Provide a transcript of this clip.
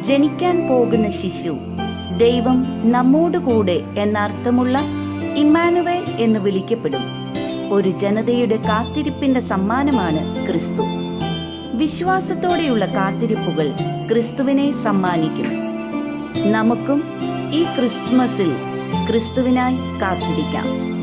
ജനിക്കാൻ പോകുന്ന ശിശു ദൈവം നമ്മോടുകൂടെ എന്നർത്ഥമുള്ള ഇമ്മാനുവേൽ എന്ന് വിളിക്കപ്പെടും. ഒരു ജനതയുടെ കാത്തിരിപ്പിന്റെ സമ്മാനമാണ് ക്രിസ്തു. വിശ്വാസത്തോടെയുള്ള കാത്തിരിപ്പുകൾ ക്രിസ്തുവിനെ സമ്മാനിക്കും. നമുക്കും ഈ ക്രിസ്തുമസിൽ ക്രിസ്തുവിനായി കാത്തിരിക്കാം.